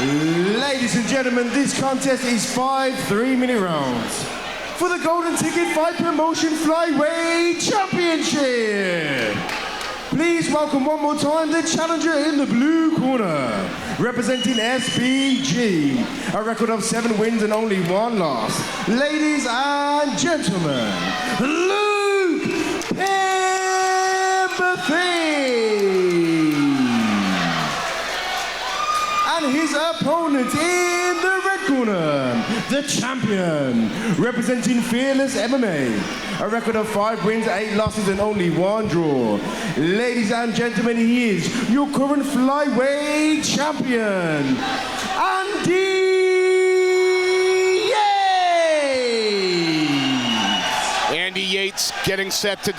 Ladies and gentlemen, this contest is 5 3-minute rounds for the golden ticket fight promotion flyweight championship. Please welcome one more time the challenger in the blue corner, representing SBG, a record of 7 wins and only 1 loss. Ladies and gentlemen, Luke Penberthy. And his opponent in the red corner, the champion, representing Fearless MMA, a record of 5 wins, 8 losses, and only 1 draw. Ladies and gentlemen, he is your current flyweight champion, Andy Yates. Andy Yates getting set to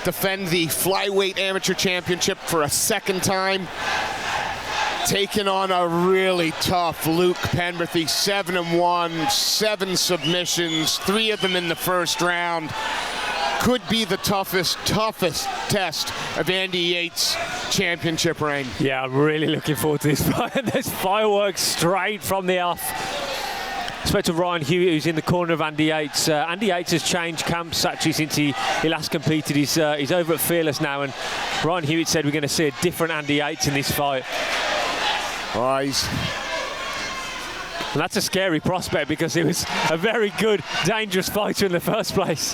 defend the flyweight amateur championship for a 2nd time. Taking on a really tough Luke Penberthy, 7-1, 7 submissions, 3 of them in the first round. Could be the toughest test of Andy Yates' championship reign. Yeah, I'm really looking forward to this fight. There's fireworks straight from the off. Spoke to Ryan Hewitt, who's in the corner of Andy Yates. Andy Yates has changed camps actually since he last competed. He's over at Fearless now, and Ryan Hewitt said we're going to see a different Andy Yates in this fight. Oh, and that's a scary prospect because he was a very good, dangerous fighter in the first place.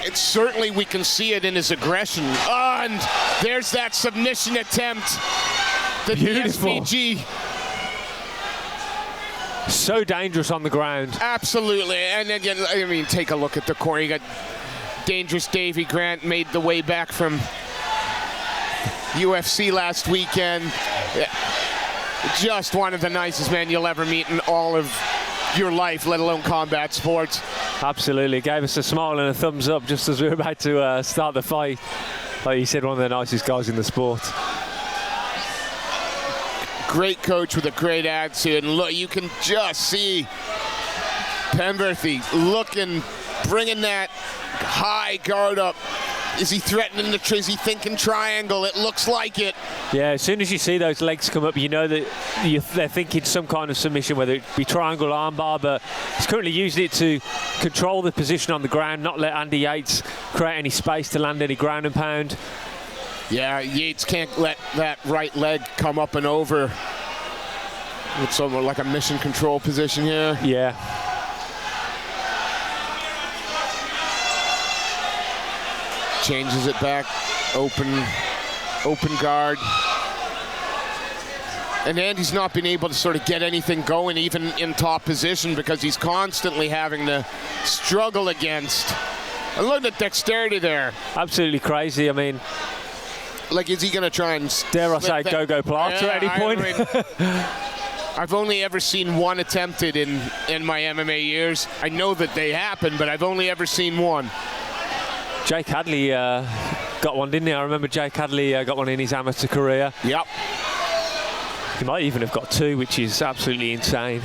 It's certainly, we can see it in his aggression. Oh, and there's that submission attempt. Beautiful. SVG. So dangerous on the ground. Absolutely. And again, I mean, take a look at the corner. You got Dangerous Davey Grant made the way back from UFC last weekend. Just one of the nicest men you'll ever meet in all of your life, let alone combat sports. Absolutely. Gave us a smile and a thumbs up just as we were about to start the fight. Like you said, one of the nicest guys in the sport. Great coach with a great attitude. And look, you can just see Penberthy looking, bringing that high guard up. Is he threatening the is he thinking triangle? It looks like it. Yeah, as soon as you see those legs come up, you know that they're thinking some kind of submission, whether it be triangle armbar, but he's currently using it to control the position on the ground, not let Andy Yates create any space to land any ground and pound. Yeah, Yates can't let that right leg come up and over. It's somewhat like a mission control position here. Yeah. Changes it back, open guard. And Andy's not been able to sort of get anything going even in top position because he's constantly having to struggle against. And look at dexterity there. Absolutely crazy. I mean, like, is he going to try and dare I say go Plaza at any point? I've only ever seen one attempted in my MMA years. I know that they happen, but I've only ever seen one. Jake Hadley got one, didn't he? I remember Jake Hadley got one in his amateur career. Yep. He might even have got 2, which is absolutely insane.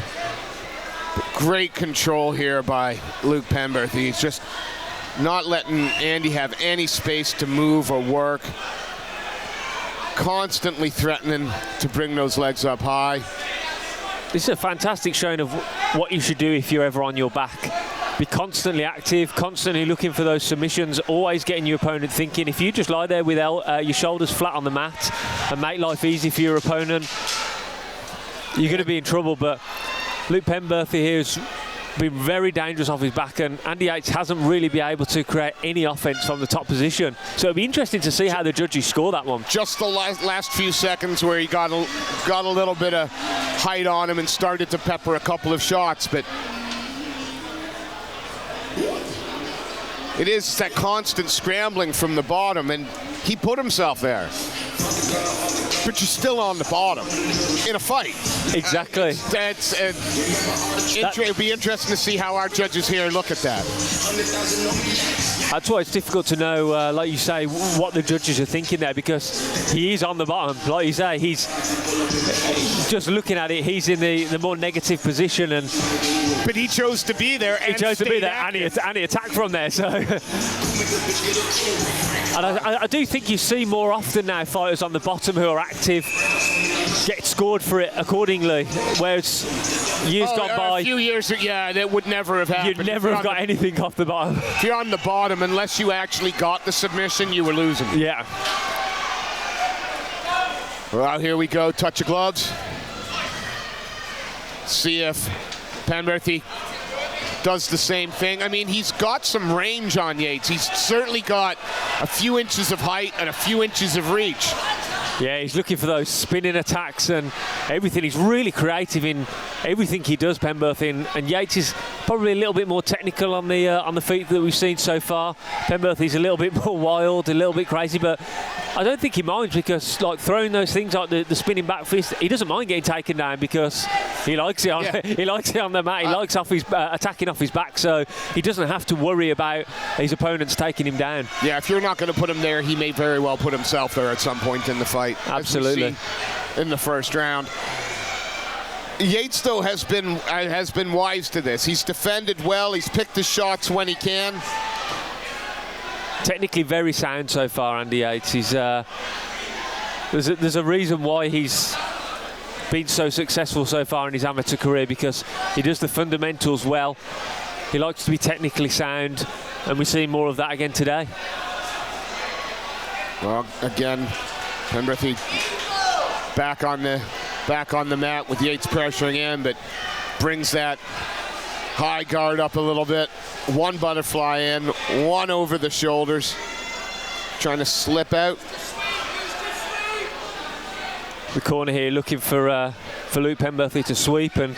Great control here by Luke Penberthy. He's just not letting Andy have any space to move or work. Constantly threatening to bring those legs up high. This is a fantastic showing of what you should do if you're ever on your back. Be constantly active, constantly looking for those submissions, always getting your opponent thinking. If you just lie there with your shoulders flat on the mat and make life easy for your opponent, you're going to be in trouble. But Luke Penberthy here has been very dangerous off his back, and Andy Yates hasn't really been able to create any offense from the top position. So it'll be interesting to see how the judges score that one. Just the last few seconds where he got a little bit of height on him and started to pepper a couple of shots, but it is that constant scrambling from the bottom, and he put himself there. But you're still on the bottom in a fight. Exactly. It'll be interesting to see how our judges here look at that. That's why it's difficult to know, like you say, what the judges are thinking there, because he is on the bottom. Like you say, he's just looking at it, he's in the more negative position, and but he chose to be there. He chose to be there, and he attacked from there. So, and I do think you see more often now fighters on the bottom who are active, get scored for it accordingly. Whereas years gone by, a few years, that would never have happened. You'd never have got anything off the bottom. If you're on the bottom, unless you actually got the submission, you were losing. Yeah. Well, here we go. Touch of gloves. See if Penberthy does the same thing. I mean, he's got some range on Yates. He's certainly got a few inches of height and a few inches of reach. Yeah, he's looking for those spinning attacks and everything. He's really creative in everything he does, Penberthy, and Yates is probably a little bit more technical on the feet that we've seen so far. Penberthy's a little bit more wild, a little bit crazy, but I don't think he minds, because like throwing those things like the spinning back fist, he doesn't mind getting taken down because he likes it on he likes it on the mat. He likes attacking off his back, so he doesn't have to worry about his opponents taking him down. Yeah, if you're not going to put him there, he may very well put himself there at some point in the fight. Absolutely. In the first round. Yates, though, has been wise to this. He's defended well. He's picked his shots when he can. Technically very sound so far, Andy Yates. He's there's a reason why he's been so successful so far in his amateur career, because he does the fundamentals well. He likes to be technically sound, and we're seeing more of that again today. Well, again, Penberthy back on the mat with Yates pressuring in, but brings that high guard up a little bit. One butterfly in, one over the shoulders, trying to slip out. The corner here looking for Luke Penberthy to sweep, and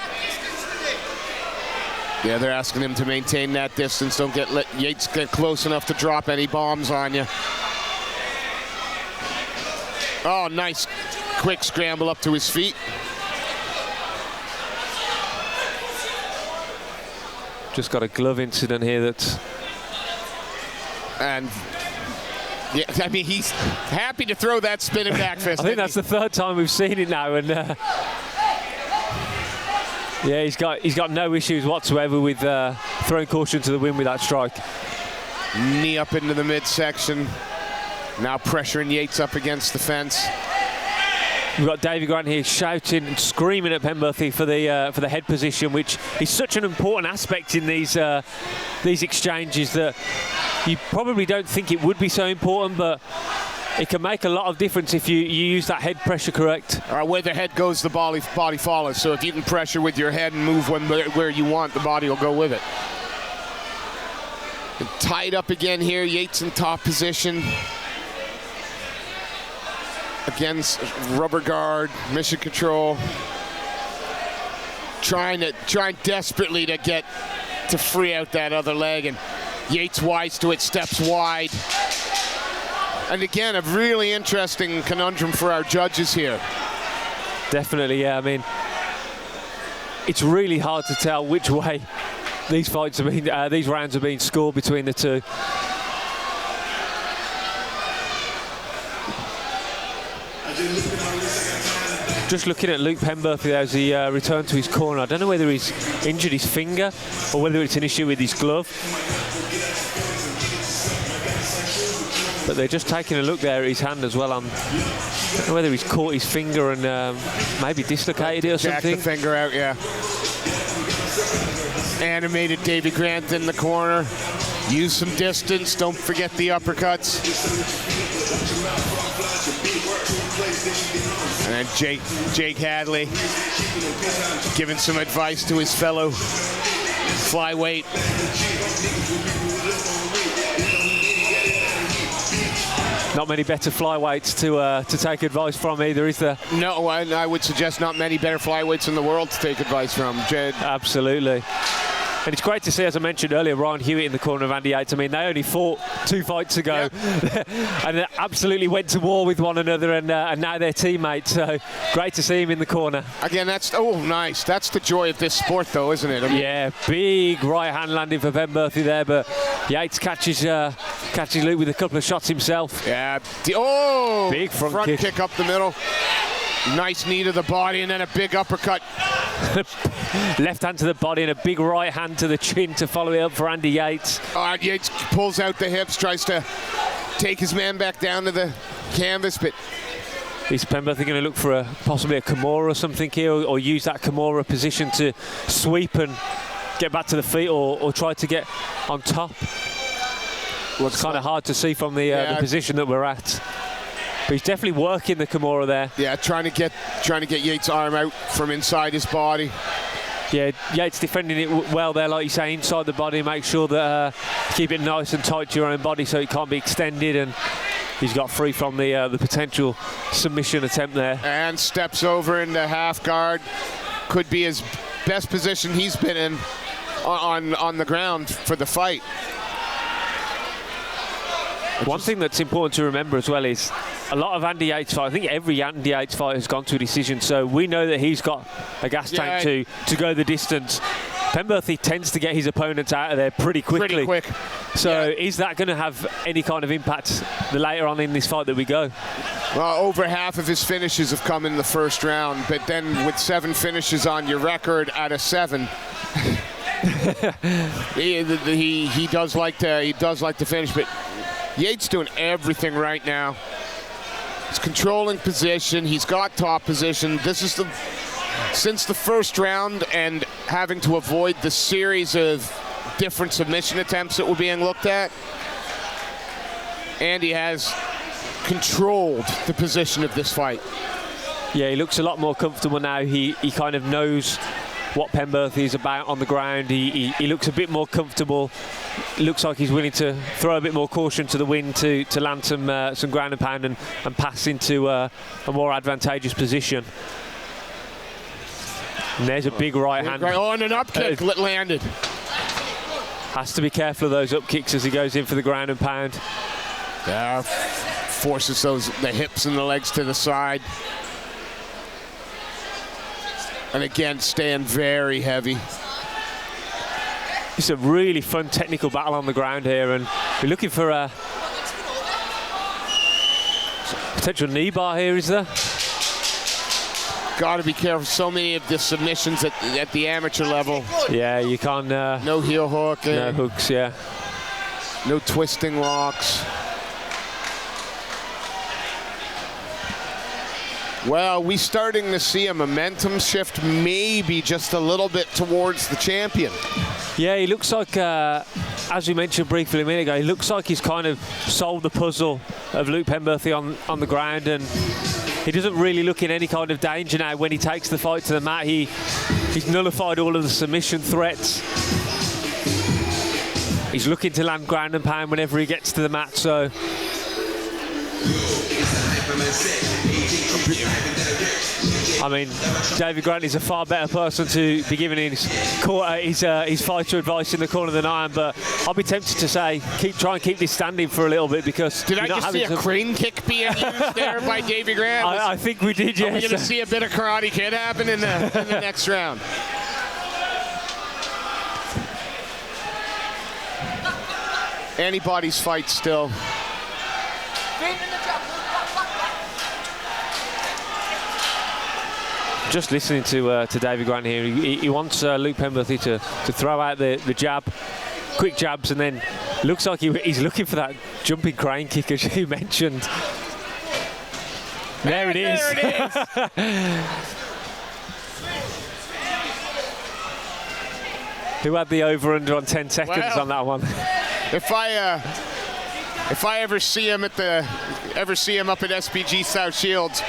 yeah, they're asking him to maintain that distance. Don't let Yates get close enough to drop any bombs on you. Oh, nice quick scramble up to his feet. Just got a glove incident here and yeah, I mean, he's happy to throw that spinning back fist. I think that's the third time we've seen it now, and yeah, he's got no issues whatsoever with throwing caution to the wind with that strike. Knee up into the midsection. Now pressuring Yates up against the fence. We've got Davey Grant here shouting and screaming at Penberthy for the head position, which is such an important aspect in these exchanges that you probably don't think it would be so important, but it can make a lot of difference if you use that head pressure correct. Where the head goes, the body follows. So if you can pressure with your head and move where you want, the body will go with it. And tied up again here, Yates in top position. Against rubber guard, mission control. Trying desperately to free out that other leg, and Yates wise to it, steps wide. And again, a really interesting conundrum for our judges here. Definitely, yeah. I mean, it's really hard to tell which way these rounds are being scored between the two. Just looking at Luke Penberthy as he returned to his corner. I don't know whether he's injured his finger or whether it's an issue with his glove. But they're just taking a look there at his hand as well. I don't know whether he's caught his finger and maybe dislocated it or Jack something. The finger out, yeah. Animated Davey Grant in the corner. Use some distance. Don't forget the uppercuts. And then Jake Hadley giving some advice to his fellow flyweight. Not many better flyweights to take advice from either, is there? No, I would suggest not many better flyweights in the world to take advice from. Jed. Absolutely. And it's great to see, as I mentioned earlier, Ryan Hewitt in the corner of Andy Yates. I mean, they only fought 2 fights ago, and they absolutely went to war with one another, and now they're teammates. So great to see him in the corner. Again, nice. That's the joy of this sport, though, isn't it? I mean, yeah, big right hand landing for Penberthy there, but Yates catches Luke with a couple of shots himself. Yeah. Big front kick up the middle. Nice knee to the body, and then a big uppercut. Left hand to the body and a big right hand to the chin to follow it up for Andy Yates. Yates pulls out the hips, tries to take his man back down to the canvas, but Is Penberthy going to look for possibly a Kimura or something here, or use that Kimura position to sweep and get back to the feet, or try to get on top? Well, it's kind of hard to see from the position that we're at. But he's definitely working the Kimura there. Yeah, trying to get Yates' arm out from inside his body. Yeah, Yates defending it well there, like you say, inside the body. Make sure that keep it nice and tight to your own body so it can't be extended, and he's got free from the potential submission attempt there. And steps over into half guard. Could be his best position he's been in on the ground for the fight. One thing that's important to remember as well is a lot of Andy Yates fight, I think every Andy Yates fight has gone to a decision, so we know that he's got a gas tank to go the distance. Penberthy tends to get his opponents out of there pretty quickly. Pretty quick. So is that going to have any kind of impact the later on in this fight that we go? Well, over half of his finishes have come in the first round, but then with 7 finishes on your record out of 7, he does like to finish, but Yates doing everything right now. He's controlling position. He's got top position. This is since the first round, and having to avoid the series of different submission attempts that were being looked at, Andy has controlled the position of this fight. Yeah, he looks a lot more comfortable now. He kind of knows what Penberthy is about on the ground. He looks a bit more comfortable. Looks like he's willing to throw a bit more caution to the wind to land some ground and pound and pass into a more advantageous position. And there's a big right hand. Oh, and an up kick landed. Has to be careful of those up kicks as he goes in for the ground and pound. Yeah, forces the hips and the legs to the side. And again, staying very heavy. It's a really fun technical battle on the ground here, and we're looking for a potential knee bar here, is there? Got to be careful. So many of the submissions at the amateur level. Yeah, you can't. No heel hook. No hooks, yeah. No twisting locks. Well, we're starting to see a momentum shift, maybe just a little bit towards the champion. Yeah, he looks like, as we mentioned briefly a minute ago, he looks like he's kind of solved the puzzle of Luke Penberthy on the ground, and he doesn't really look in any kind of danger now when he takes the fight to the mat. He's nullified all of the submission threats. He's looking to land ground and pound whenever he gets to the mat, so... I mean, David Grant is a far better person to be giving his fighter advice in the corner than I am, but I'll be tempted to say try and keep this standing for a little bit, because did I just see a crane kick being used there by David Grant? I think we did, yes. Are we going to see a bit of Karate Kid happen in the next round? Anybody's fight still. Just listening to David Grant here, he wants Luke Penberthy to throw out the jab, quick jabs, and then looks like he's looking for that jumping crane kick, as you mentioned. There it is. There it is. Who had the over/under on 10 seconds on that one? If I ever see him up at SPG South Shields,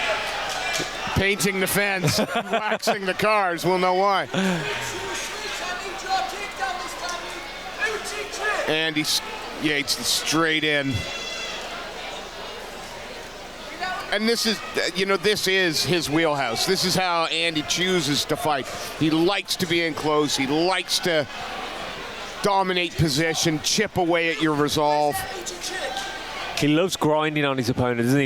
painting the fence, waxing the cars, we'll know why. And Yates straight in. And this is his wheelhouse. This is how Andy chooses to fight. He likes to be in close. He likes to dominate position, chip away at your resolve. He loves grinding on his opponent, doesn't he?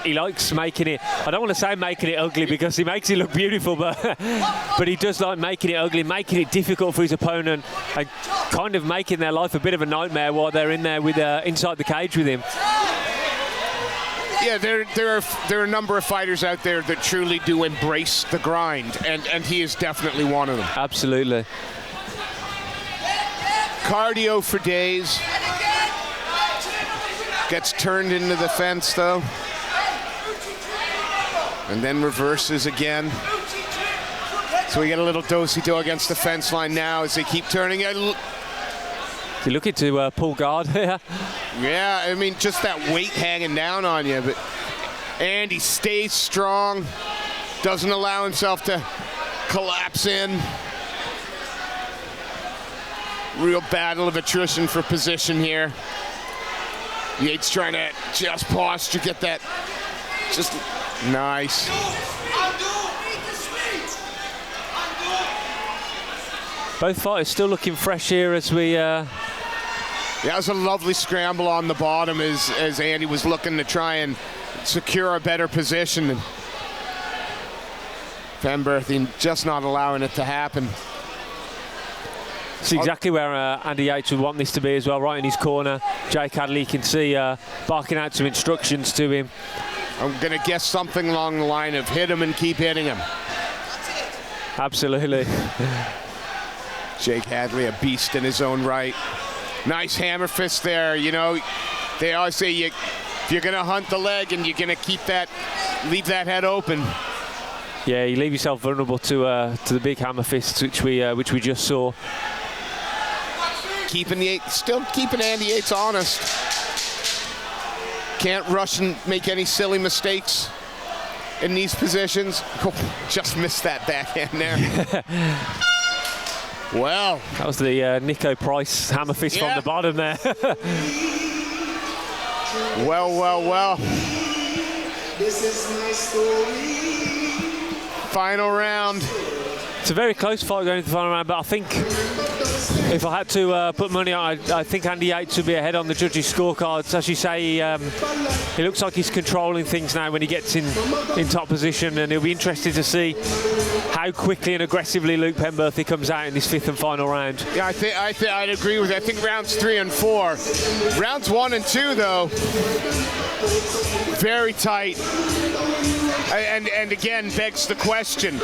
He likes making it, I don't want to say making it ugly, because he makes it look beautiful, but he does like making it ugly, making it difficult for his opponent, and kind of making their life a bit of a nightmare while they're in there with inside the cage with him. Yeah, there are a number of fighters out there that truly do embrace the grind, and he is definitely one of them. Absolutely. Cardio for days. Gets turned into the fence, though. And then reverses again. So we get a little do-si-do against the fence line now as they keep turning it. You're looking to pull guard here. Yeah, I mean, just that weight hanging down on you. But Andy stays strong, doesn't allow himself to collapse in. Real battle of attrition for position here. Yates trying to just posture, get that. Just nice. Both fighters still looking fresh here as we... Yeah, it was a lovely scramble on the bottom as Andy was looking to try and secure a better position. Penberthy just not allowing it to happen. It's exactly where Andy Yates would want this to be as well, right in his corner. Jake Hadley, you can see barking out some instructions to him. I'm going to guess something along the line of hit him and keep hitting him. Absolutely. Jake Hadley, a beast in his own right. Nice hammer fist there. You know, they always say if you're going to hunt the leg and you're going to leave that head open. Yeah, you leave yourself vulnerable to the big hammer fists, which we just saw. Still keeping Andy Yates honest. Can't rush and make any silly mistakes in these positions. Oh, just missed that backhand there. Well, that was the Nico Price hammer fist from the bottom there. Well. This is my story. Final round. It's a very close fight going into the final round, but I think if I had to put money on, I think Andy Yates would be ahead on the judges' scorecards. As you say, he looks like he's controlling things now when he gets in top position, and it'll be interesting to see how quickly and aggressively Luke Penberthy comes out in this fifth and final round. Yeah, I think I'd agree with you. I think rounds 3 and 4. Rounds 1 and 2, though, very tight. And again, begs the question.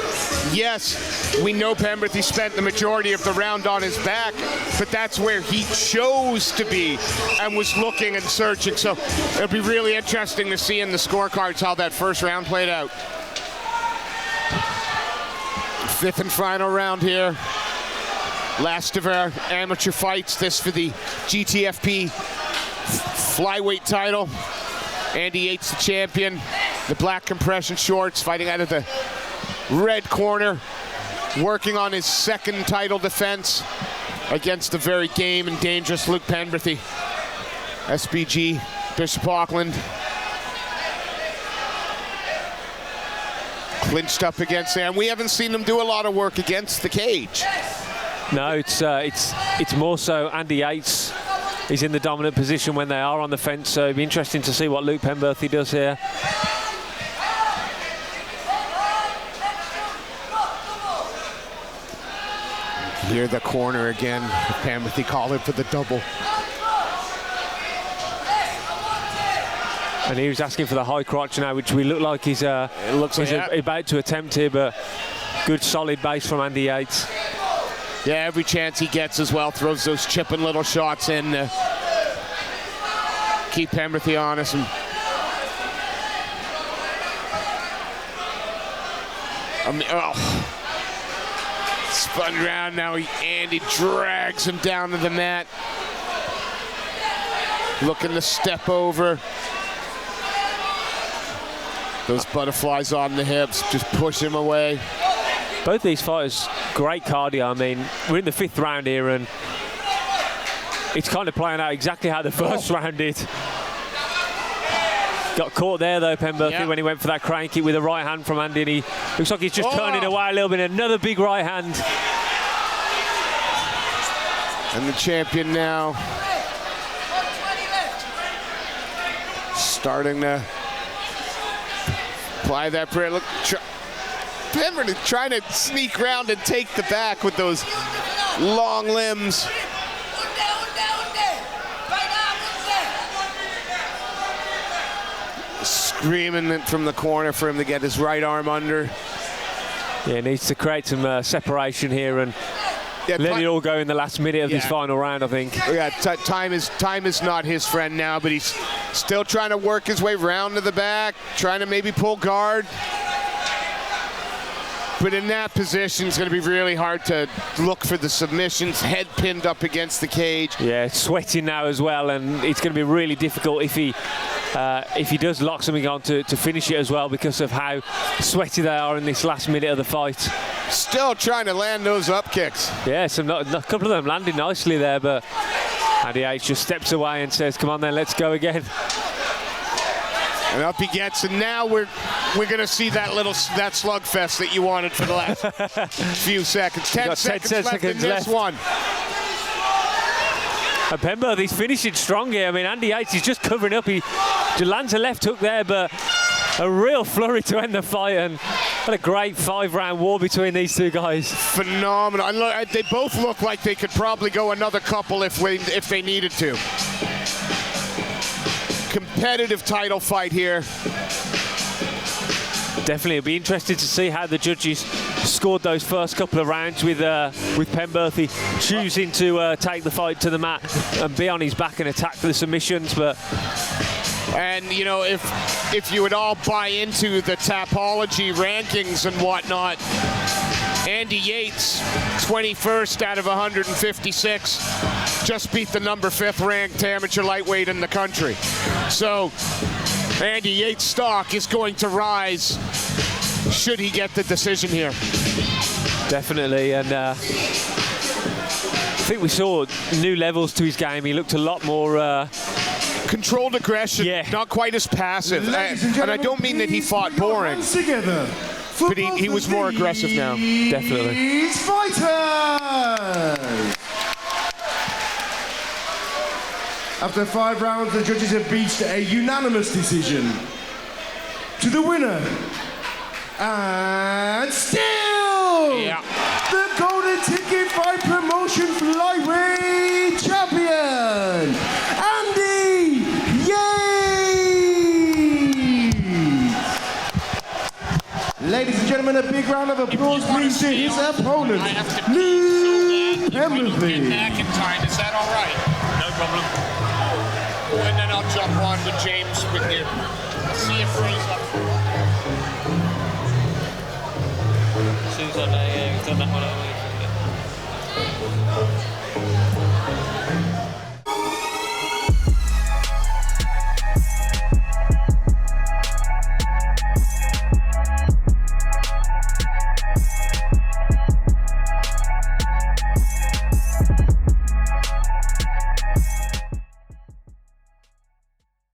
Yes, we know Penberthy spent the majority of the round on his back, but that's where he chose to be and was looking and searching. So it'll be really interesting to see in the scorecards how that first round played out. Fifth and final round here. Last of our amateur fights. This for the Gtfp flyweight title. Andy Yates, the champion. The black compression shorts, fighting out of the red corner, working on his second title defense against the very game and dangerous Luke Penberthy. SBG, Bishop Auckland. Clinched up against there, and we haven't seen him do a lot of work against the cage. No, it's more so Andy Yates is in the dominant position when they are on the fence, so it'll be interesting to see what Luke Penberthy does here. Here the corner again. Penberthy calling for the double. And he was asking for the high crotch now, which we look like he's about to attempt here, but good solid base from Andy Yates. Yeah, every chance he gets as well, throws those chipping little shots in. Keep Penberthy honest. Spun around now, Andy drags him down to the mat. Looking to step over. Those butterflies on the hips, just push him away. Both these fighters, great cardio. I mean, we're in the fifth round here, and it's kind of playing out exactly how the first round did. Got caught there, though, Penberthy, when he went for that crane kick with a right hand from Andy, and he looks like he's just turning away a little bit. Another big right hand. And the champion now starting to apply that prayer. Look, Penberthy trying to sneak around and take the back with those long limbs. Screaming from the corner for him to get his right arm under. Yeah, needs to create some separation here and let it all go in the last minute of this final round, I think. Yeah, time is not his friend now, but he's still trying to work his way round to the back, trying to maybe pull guard. But in that position, it's going to be really hard to look for the submissions, head pinned up against the cage. Yeah, it's sweating now as well, and it's going to be really difficult if he does lock something on to finish it as well, because of how sweaty they are in this last minute of the fight. Still trying to land those up kicks. Yeah, a couple of them landed nicely there, but Andy Yates just steps away and says, come on then, let's go again. And up he gets, and now we're going to see that slugfest that you wanted for the last few seconds. 10 seconds left in this one. And Penberthy's finishing strong here. I mean, Andy Yates is just covering up. He lands a left hook there, but a real flurry to end the fight, and what a great 5-round war between these two guys. Phenomenal. And look, they both look like they could probably go another couple if they needed to. Competitive title fight here. Definitely, it'll be interesting to see how the judges scored those first couple of rounds with Penberthy choosing to take the fight to the mat and be on his back and attack for the submissions. And you know, if you would all buy into the Tapology rankings and whatnot, Andy Yates, 21st out of 156, just beat the number 5th ranked amateur lightweight in the country. So Andy Yates' stock is going to rise should he get the decision here. Definitely, and I think we saw new levels to his game. He looked a lot more controlled aggression, yeah. Not quite as passive. And I don't mean that he fought boring, but he was more aggressive now. Definitely. Fighters! After 5 rounds, the judges have reached a unanimous decision. To the winner, and still, the Golden Ticket Fight Promotion Flyweight Champion, Andy Yates! Ladies and gentlemen, a big round of applause please to his opponent, Luke Penberthy. Is that all right? No problem. And then I'll jump on with James with you. See if Ray's up. As soon as I know, yeah, we've done that one.